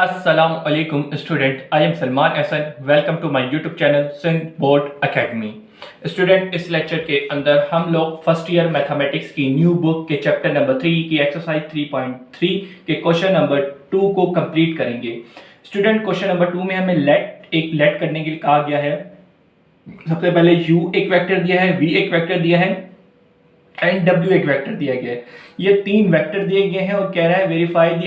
अस्सलाम वालेकुम student, I am Salman Ahsan. Welcome to my YouTube channel Sindh board academy. Student, इस lecture के अंदर हम लोग फर्स्ट ईयर मैथमेटिक्स की न्यू बुक के चैप्टर नंबर 3 की एक्सरसाइज 3.3 के क्वेश्चन नंबर 2 को कंप्लीट करेंगे। स्टूडेंट, क्वेश्चन नंबर 2 में हमें लेट करने के लिए कहा गया है। सबसे पहले u एक वेक्टर दिया है, v एक वेक्टर दिया है एंड w एक वेक्टर दिया गया है। ये तीन वेक्टर दिए गए हैं और कह रहा है verify the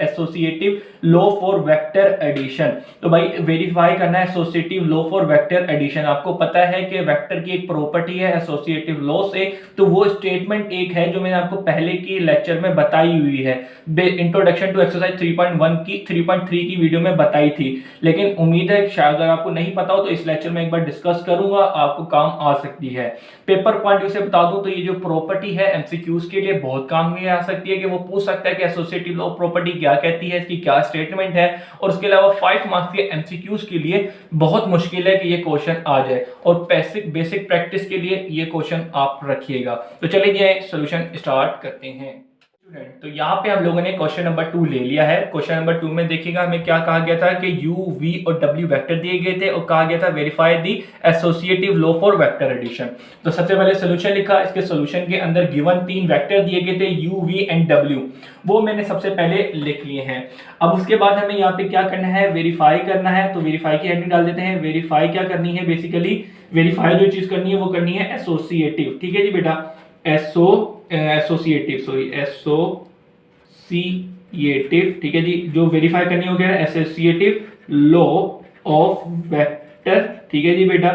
associative law for vector addition. तो भाई वेरीफाई करना है associative law for vector addition. आपको पता है कि वेक्टर की एक प्रॉपर्टी है एसोसिएटिव लॉ से, तो वो स्टेटमेंट एक है जो मैंने आपको पहले की लेक्चर में बताई हुई है, इंट्रोडक्शन टू एक्सरसाइज 3.1 की 3.3 की वीडियो में बताई थी। लेकिन उम्मीद है अगर आपको नहीं पता हो तो इस लेक्चर में एक बार डिस्कस करूंगा, आपको काम आ सकती है। पेपर पॉइंट व्यू से बता दूं तो ये जो प्रॉपर्टी है एमसीक्यूज के लिए बहुत काम में आ सकती है कि वो पूछ सकता है कि एसोसिएटिव लॉ प्रॉपर्टी क्या कहती है, इसकी क्या स्टेटमेंट है। और उसके अलावा 5 मार्क्स के एमसीक्यूज के लिए बहुत मुश्किल है कि ये क्वेश्चन आ जाए, और बेसिक प्रैक्टिस के लिए ये क्वेश्चन आप रखिएगा। तो चलिए सॉल्यूशन स्टार्ट करते हैं। तो यहाँ पे हम लोगों ने क्वेश्चन नंबर 2 ले लिया है। क्वेश्चन नंबर 2 में देखिएगा हमें क्या कहा गया था कि u, v और w वेक्टर दिए गए थे और कहा गया था verify the associative law for vector addition. तो सबसे पहले सॉल्यूशन लिखा, इसके सॉल्यूशन के अंदर गिवन 3 वेक्टर दिए गए थे u, v एंड w, वो मैंने सबसे पहले लिख लिए हैं। अब उसके बाद हमें यहाँ पे क्या करना है, वेरीफाई करना है। तो वेरीफाई की हेडिंग डाल देते हैं। वेरीफाई क्या करनी है, बेसिकली वेरीफाई जो चीज करनी है वो करनी है एसोसिएटिव। ठीक है जी बेटा, एसोसिएटिव, ठीक है जी। जो वेरीफाई करनी हो गया एसोसिएटिव लॉ ऑफ वेक्टर, ठीक है जी बेटा,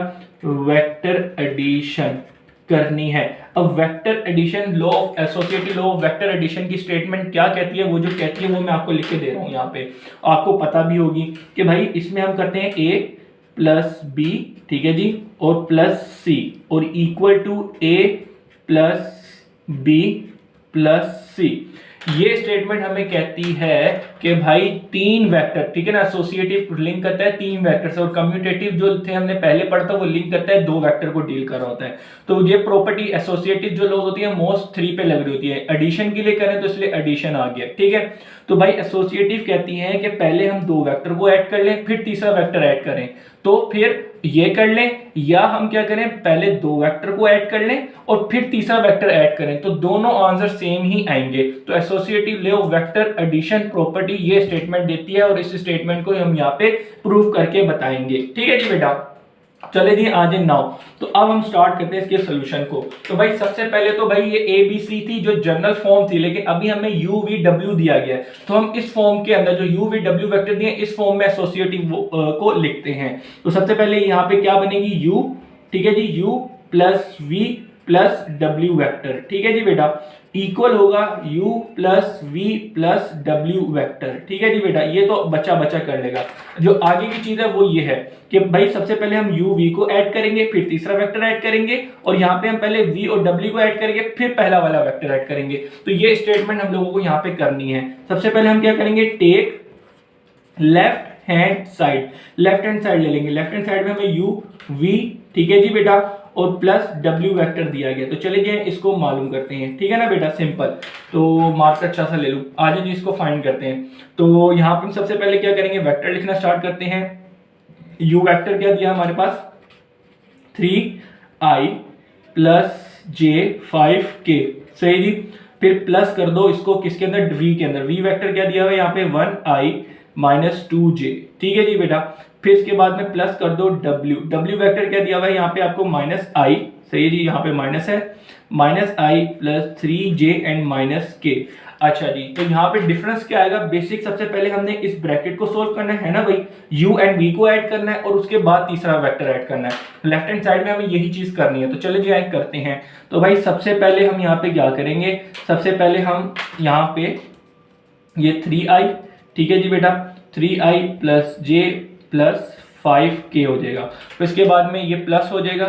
वेक्टर एडिशन करनी है। अब vector addition law of associative law of vector addition की स्टेटमेंट क्या कहती है, वो जो कहती है वो मैं आपको लिख के दे रहा हूं। यहाँ पे आपको पता भी होगी कि भाई इसमें हम करते हैं a प्लस बी, ठीक है जी, और प्लस सी, और equal to a plus B plus C. ये स्टेटमेंट हमें कहती है कि भाई 3 वेक्टर, ठीक है ना, एसोसिएटिव लिंक करता है 3 वेक्टर से, और कम्यूटेटिव जो थे हमने पहले पढ़ा था वो लिंक करता है 2 वेक्टर को डील कर रहा होता है। तो ये प्रॉपर्टी एसोसिएटिव जो लॉज होती है मोस्ट 3 पे लग रही होती है। एडिशन के लिए करें तो इसलिए एडिशन आ गया, ठीक है। तो भाई एसोसिएटिव कहती है कि पहले हम 2 वेक्टर को ऐड कर लें, फिर तीसरा वेक्टर ऐड करें। तो फिर ये कर लें, या हम क्या करें, पहले 2 वेक्टर को ऐड कर लें और फिर तीसरा वेक्टर ऐड करें, तो दोनों आंसर सेम ही आएंगे। तो associative law of vector addition property ये स्टेटमेंट देती है, और इस स्टेटमेंट को हम यहाँ पे प्रूव करके बताएंगे। ठीक है जी बेटा, चले जी आज नाउ। तो अब हम स्टार्ट करते हैं इसके सॉल्यूशन को। तो भाई सबसे पहले तो भाई ये ए बी सी थी जो जनरल फॉर्म थी, लेकिन अभी हमें यू वी डब्ल्यू दिया गया है, तो हम इस फॉर्म के अंदर जो यू वी डब्ल्यू वेक्टर दिए इस फॉर्म में एसोसिएटिव को लिखते हैं। तो सबसे पहले यहाँ पे क्या बनेगी, यू, ठीक है जी, U plus V plus W vector, ठीक है जी बेटा, इक्वल होगा u plus V plus W vector. ठीक है जी बेटा, ये तो बचा कर लेगा। जो आगे की चीज है वो ये है कि भाई सबसे पहले हम u v को ऐड करेंगे, फिर तीसरा वेक्टर ऐड करेंगे, और यहाँ पे हम पहले v और w को ऐड करेंगे, फिर पहला वाला वेक्टर ऐड करेंगे। तो ये स्टेटमेंट हम लोगों को यहाँ पे करनी है। सबसे पहले हम क्या करेंगे, take left hand side, left hand side ले लेंगे। लेफ्ट हैंड साइड में हमें u v, ठीक है जी बेटा, और प्लस w वेक्टर दिया गया। तो चलिए इसको मालूम करते हैं, ठीक है ना बेटा, सिंपल। तो मार्क्स अच्छा सा ले लूं, आज जी इसको फाइंड करते हैं। तो यहाँ पे सबसे पहले क्या करेंगे, वेक्टर लिखना स्टार्ट करते हैं। u वेक्टर क्या दिया हमारे पास, 3i प्लस j 5k, सही जी। फिर प्लस कर दो इसको किसके अंदर, v के अंदर। v वेक्टर क्या दिया हुआ है यहाँ पे, 1i माइनस 2j, ठीक है जी बेटा। फिर इसके बाद में प्लस कर दो w वेक्टर क्या दिया हुआ है यहाँ पे आपको, माइनस i, सही जी, यहाँ पे माइनस है, minus i plus 3j and minus k। अच्छा जी, तो यहाँ पे डिफरेंस क्या आएगा, बेसिक सबसे पहले हमने इस ब्रैकेट को सोल्व करना है ना भाई, u एंड v को ऐड करना है और उसके बाद तीसरा वेक्टर ऐड करना है। लेफ्ट हैंड साइड में हमें यही चीज करनी है। तो चलिए जी ऐड करते हैं। तो भाई सबसे पहले हम यहाँ पे क्या करेंगे, सबसे पहले हम यहाँ पे ये 3i, ठीक है जी बेटा, 3i plus j plus 5k हो जाएगा। तो इसके बाद में ये प्लस हो जाएगा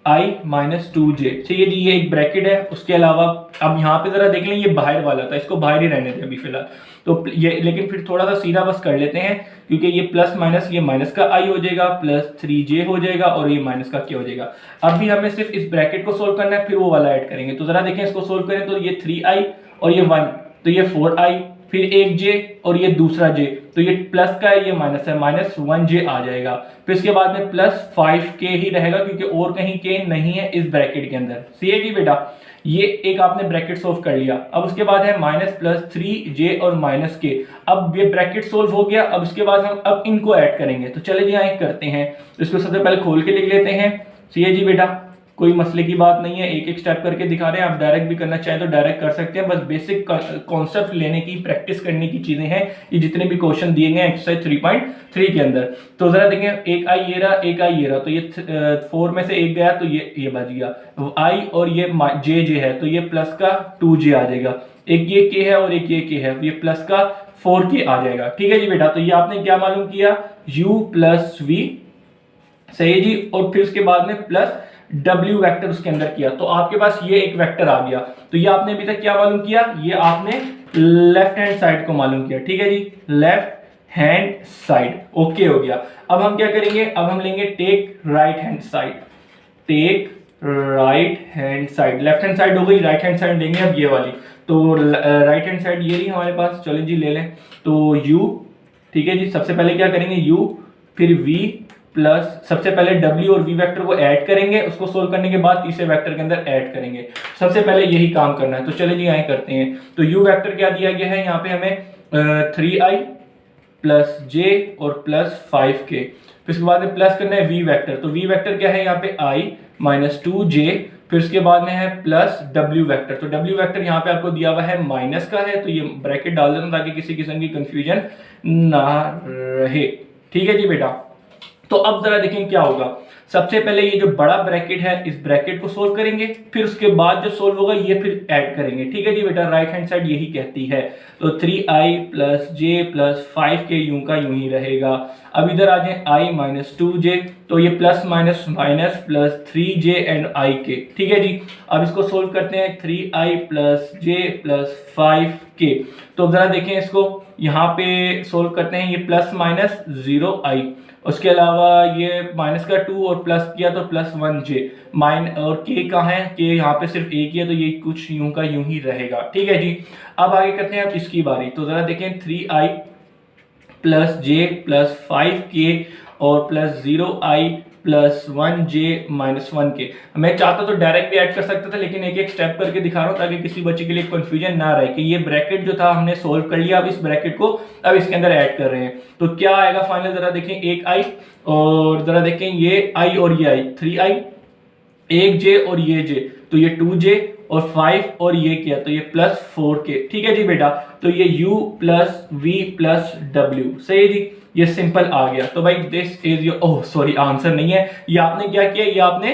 i माइनस 2j, ठीक है जी, ये एक ब्रैकेट है। उसके अलावा अब यहाँ पे जरा देख लें, ये बाहर वाला था, इसको बाहर ही रहने दें अभी फिलहाल। तो ये लेकिन फिर थोड़ा सा सीधा बस कर लेते हैं, क्योंकि ये प्लस माइनस, ये माइनस का i हो जाएगा, प्लस 3j हो जाएगा, और ये माइनस का k हो जाएगा। अब भी हमें सिर्फ इस ब्रैकेट को सोल्व करना है, फिर वो वाला ऐड करेंगे। तो जरा देखें, इसको सोल्व करें तो ये 3i और ये 1, तो ये 4i फिर एक जे और ये दूसरा जे, तो ये प्लस का है, ये माइनस है, -1j आ जाएगा। फिर इसके बाद में +5k ही रहेगा क्योंकि और कहीं k नहीं है इस ब्रैकेट के अंदर। सही है जी बेटा, ये एक आपने ब्रैकेट सोल्व कर लिया। अब उसके बाद है -+3j और -k। अब ये ब्रैकेट सोल्व हो गया। अब इसके बाद हम अब इनको ऐड करेंगे, तो चले जी यहाँ करते हैं। तो इसको सबसे पहले खोल के लिख लेते हैं। सही है जी बेटा, कोई मसले की बात नहीं है, एक एक स्टेप करके दिखा रहे हैं। आप डायरेक्ट भी करना चाहें तो डायरेक्ट कर सकते हैं, बस बेसिक कॉन्सेप्ट लेने की, प्रैक्टिस करने की चीजें हैं ये जितने भी क्वेश्चन दिए गए एक्सरसाइज 3.3 के अंदर। तो जरा देखें, एक आई ये रहा, एक आई ये रहा, तो ये 4 में से एक गया तो ये बच गया आई, और ये जे है तो ये प्लस का 2j आ जाएगा। एक ये के है और एक ये के है, ये प्लस का 4k आ जाएगा। ठीक है जी बेटा, तो ये आपने क्या मालूम किया, u + v। सही है जी, और फिर उसके बाद में प्लस W वेक्टर उसके अंदर किया, तो आपके पास ये एक वेक्टर आ गया। तो ये आपने अभी तक क्या मालूम किया, ये आपने लेफ्ट हैंड साइड को मालूम किया। ठीक है जी, लेफ्ट हैंड साइड ओके हो गया। अब हम क्या करेंगे, अब हम लेंगे take right hand side. Take right hand side, left hand side हो गई, राइट हैंड साइड लेंगे अब ये वाली। तो राइट हैंड साइड ये रही हमारे पास, चलो जी ले लें। तो u, ठीक है जी, सबसे पहले क्या करेंगे u, फिर v प्लस सबसे पहले w और v वेक्टर को ऐड करेंगे, उसको सोल्व करने के बाद तीसरे वेक्टर के अंदर ऐड करेंगे। सबसे पहले यही काम करना है, तो चले जी यहाँ करते हैं। तो u वेक्टर क्या दिया गया है यहाँ पे हमें 3i + j और +5k। फिर उसके बाद में प्लस करना है v वेक्टर, तो v वेक्टर क्या है यहाँ पे i - 2j। फिर उसके बाद में है प्लस w वेक्टर, तो w वेक्टर यहाँ पे आपको दिया हुआ है माइनस का है, तो ये ब्रैकेट डाल देना ताकि किसी किस्म की कंफ्यूजन ना रहे। ठीक है जी बेटा, तो अब जरा देखें क्या होगा। सबसे पहले ये जो बड़ा ब्रैकेट है इस ब्रैकेट को सोल्व करेंगे, फिर उसके बाद जो सोल्व होगा ये फिर ऐड करेंगे। ठीक है जी बेटा, राइट हैंड साइड यही कहती है। तो 3i + j + 5k यूं का यूं ही रहेगा। अब इधर आ जाए i - 2j, तो ये plus minus minus plus 3j and ik। ठीक है जी, अब इसको सोल्व करते हैं 3i + j + 5k। तो जरा देखें इसको, यहाँ पे सोल्व करते हैं, ये प्लस माइनस 0i, उसके अलावा ये माइनस का 2 और प्लस किया तो +1j और k कहाँ है, k यहाँ पे सिर्फ एक ही है, तो ये कुछ यूं का यूं ही रहेगा। ठीक है जी, अब आगे करते हैं अब इसकी बारी। तो जरा देखें 3i + j + 5k और +0i + 1j - 1k। मैं चाहता तो डायरेक्ट भी ऐड कर सकता था, लेकिन एक एक स्टेप करके दिखा रहा हूँ ताकि किसी बच्चे के लिए कंफ्यूजन ना रहे कि ये ब्रैकेट जो था हमने सोल्व कर लिया, अब इस ब्रैकेट को अब इसके अंदर ऐड कर रहे हैं। तो क्या आएगा फाइनल, जरा देखें, एक i और जरा देखें ये i और ये i, 3i, एक j और ये j, तो ये 2j और 5 और ये क्या, तो ये +4k। ठीक है जी बेटा, तो ये u + v + w। सही है जी, ये सिंपल आ गया। तो भाई this is your, oh sorry answer नहीं है, ये आपने क्या किया, ये आपने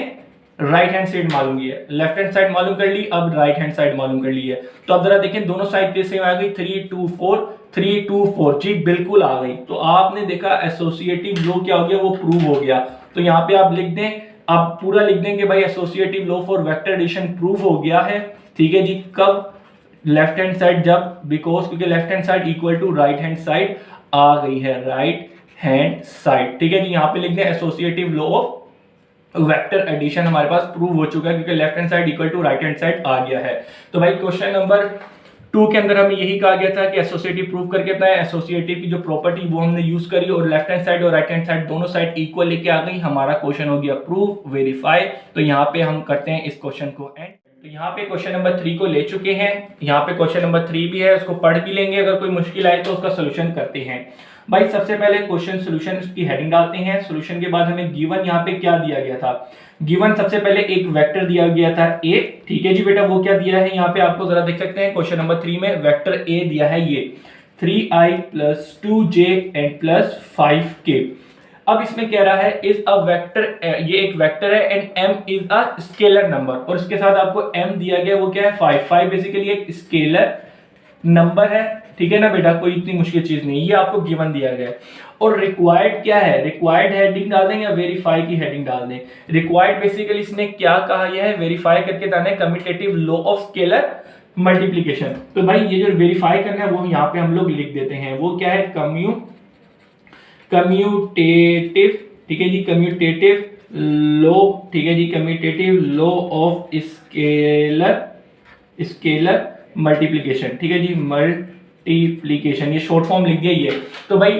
राइट हैंड साइड मालूम की है, लेफ्ट हैंड साइड मालूम कर ली, अब राइट हैंड साइड मालूम कर ली है। तो अब जरा देखें दोनों साइड पे सेम आ गई, 3 2 4 3 2 4 जी बिल्कुल आ गई। तो आपने देखा एसोसिएटिव लॉ क्या हो गया, वो प्रूव हो गया। तो यहाँ पे आप लिख दें, आप पूरा लिख दें कि भाई associative law for vector addition prove हो गया है। ठीक है जी, कब, लेफ्ट हैंड साइड जब, बिकॉज क्योंकि left hand side equal to right hand side आ गई है, राइट हैंड साइड। ठीक है जी, यहाँ पे लिख दें associative law of vector addition हमारे पास प्रूव हो चुका है क्योंकि left hand side equal to right hand side आ गया है। तो भाई क्वेश्चन नंबर 2 के अंदर हमें यही कहा गया था कि एसोसिएटिव प्रूव करके बताएं, एसोसिएटिव की जो प्रॉपर्टी वो हमने यूज करी और लेफ्ट हैंड साइड और राइट हैंड साइड दोनों साइड इक्वल लेके आ गई, हमारा क्वेश्चन हो गया प्रूव वेरीफाई। तो यहाँ पे हम करते हैं इस क्वेश्चन को एंड। तो यहाँ पे क्वेश्चन नंबर 3 को ले चुके हैं, यहाँ पे क्वेश्चन नंबर 3 भी है, उसको पढ़ भी लेंगे, अगर कोई मुश्किल आए तो उसका सोल्यूशन करते हैं। भाई सबसे पहले क्वेश्चन सोल्यूशन की हेडिंग डालते हैं। सोल्यूशन के बाद हमें गिवन यहाँ पे क्या दिया गया था, गिवन सबसे पहले एक वेक्टर दिया गया था a। ठीक है जी बेटा, वो क्या दिया है यहाँ पे आपको जरा देख सकते हैं, क्वेश्चन नंबर 3 में वेक्टर a दिया है ये 3i + 2j एंड +5k। अब इसमें कह रहा है इज अ वेक्टर, ये एक वेक्टर है and m is a scalar number, और इसके साथ आपको m दिया गया वो क्या है 5। 5 बेसिकली एक स्केलर नंबर है। ठीक है ना बेटा, कोई इतनी मुश्किल चीज नहीं, ये आपको गिवन दिया गया है। और रिक्वायर्ड क्या है, रिक्वायर्ड हेडिंग डाल दें या वेरीफाई की हेडिंग डाल दें। रिक्वायर्ड बेसिकली इसने क्या कहा, यह है वेरीफाई करके बताना है commutative law of scalar multiplication. तो भाई ये जो वेरीफाई करना है वो यहाँ पे हम लोग लिख देते हैं, वो क्या है कम्यूटेटिव। ठीक है जी, कम्यूटेटिव लॉ। ठीक है जी, commutative law of scalar multiplication. ठीक है जी, मल्टीप्लीकेशन, ये शॉर्ट फॉर्म लिख दिया ये। तो भाई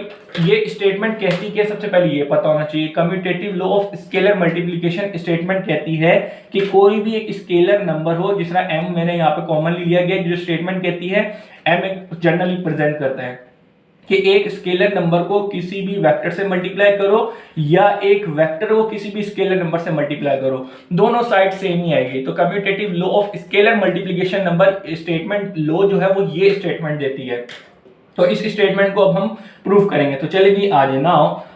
ये स्टेटमेंट कहती है, सबसे पहले ये पता होना चाहिए, commutative law of scalar multiplication statement कहती है कि कोई भी एक स्केलर नंबर हो, जिस तरह m मैंने यहाँ पे कॉमनली लिया गया, जो स्टेटमेंट कहती है m एक जनरली प्रेजेंट करता है कि एक स्केलर नंबर को किसी भी वेक्टर से मल्टीप्लाई करो या एक वेक्टर को किसी भी स्केलर नंबर से मल्टीप्लाई करो, दोनों साइड सेम ही आएगी। तो commutative law of scalar multiplication number statement law जो है वो ये स्टेटमेंट देती है। तो इस स्टेटमेंट को अब हम प्रूव करेंगे। तो चलिए जी आ जाना,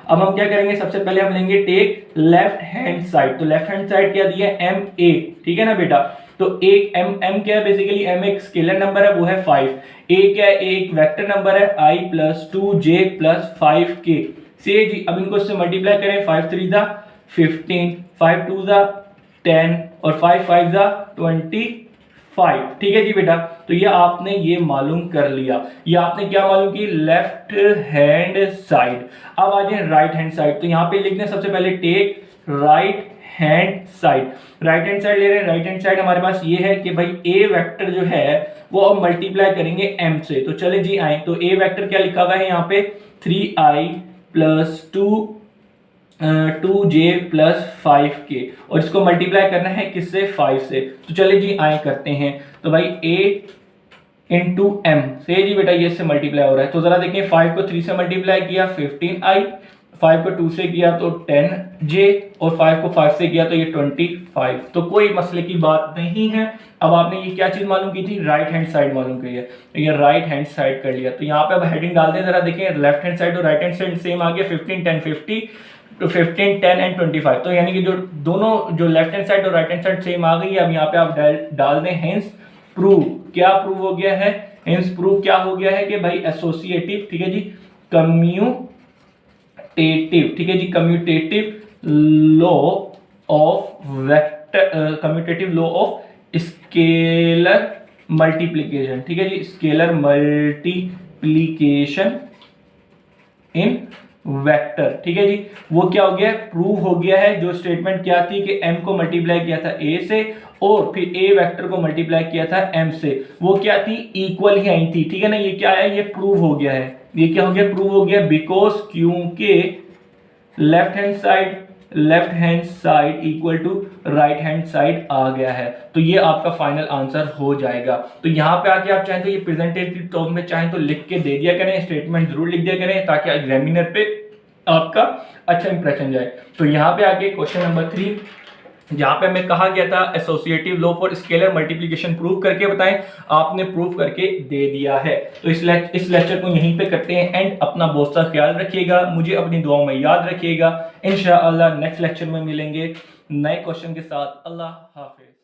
अब हम क्या करेंगे, सबसे पहले हम लेंगे टेक लेफ्ट हैंड साइड। तो लेफ्ट हैंड साइड क्या दिया है, एम ए, ठीक है ना बेटा। तो एक m क्या है, बेसिकली m एक स्केलर नंबर है, वो है 5। a क्या है, एक वेक्टर नंबर है i plus 2j plus 5k से जी। अब इनको इससे मल्टीप्लाई करें, 5 3 दा 15, 5 2 दा 10 और 5 5 दा 25, ठीक है जी बेटा। तो ये आपने ये मालूम कर लिया, ये आपने क्या मालूम की, लेफ्ट हैंड साइड। अब आ जाए राइट हैंड साइड। तो यहाँ पे लिख दें सबसे पहले take right hand side. Right hand side ले रहे हैं, राइट हैंड साइड हमारे पास ये है कि भाई ए वेक्टर जो है वो अब मल्टीप्लाई करेंगे m से। तो चले जी आए, तो ए वेक्टर क्या लिखा हुआ है यहाँ पे, 3i plus 2j plus 5k, और इसको मल्टीप्लाई करना है किससे, 5 से। तो चले जी आए करते हैं। तो भाई a इंटू m से जी बेटा ये से मल्टीप्लाई हो रहा है। तो जरा देखें, 5 को 3 से मल्टीप्लाई किया 15i, 5 को 2 से किया तो 10j, और 5 को 5 से किया तो ये 25। तो कोई मसले की बात नहीं है। अब आपने ये क्या चीज मालूम की थी, राइट हैंड साइड मालूम की है, तो ये राइट हैंड साइड कर लिया। तो यहाँ पे अब हेडिंग डाल दें, जरा देखें, लेफ्ट हैंड साइड और राइट हैंड साइड सेम आ गया, 15 10 50, तो 15 10 एंड 25। तो यानी कि जो दोनों जो लेफ्ट हैंड साइड और राइट हैंड साइड सेम आ गई है। अब यहाँ पे आप डाल दें हेंस प्रूव। क्या प्रूव हो गया है, हेंस प्रूव क्या हो गया है कि भाई एसोसिएटिव, ठीक है जी, कम्यूटेटिव, ठीक है जी, commutative law of vector, commutative law of scalar multiplication, ठीक है जी, स्केलर मल्टीप्लिकेशन इन वेक्टर, ठीक है जी, वो क्या हो गया, प्रूव हो गया है। जो स्टेटमेंट क्या थी कि m को मल्टीप्लाई किया था a से और फिर a वेक्टर को मल्टीप्लाई किया था m से, वो क्या थी, इक्वल ही आई थी, ठीक है ना। ये क्या है, ये प्रूव हो गया है। ये क्या हो गया, प्रूव हो गया, बिकॉज क्योंकि left hand side equal to right hand side आ गया है। तो ये आपका फाइनल आंसर हो जाएगा। तो यहाँ पे आके आप चाहें तो ये प्रेजेंटेटिव टॉप में चाहें तो लिख के दे दिया करें, स्टेटमेंट जरूर लिख दिया करें, ताकि एग्जामिनर पे आपका अच्छा इंप्रेशन जाए। तो यहाँ पे आके क्वेश्चन नंबर 3, जहां पे हमें कहा गया था associative law for scalar multiplication prove करके बताएं, आपने प्रूव करके दे दिया है। तो इस लेक्चर को यहीं पे करते हैं एंड। अपना बहुत सा ख्याल रखिएगा, मुझे अपनी दुआओं में याद रखिएगा। इंशाअल्लाह नेक्स्ट लेक्चर में मिलेंगे नए क्वेश्चन के साथ। अल्लाह हाफिज।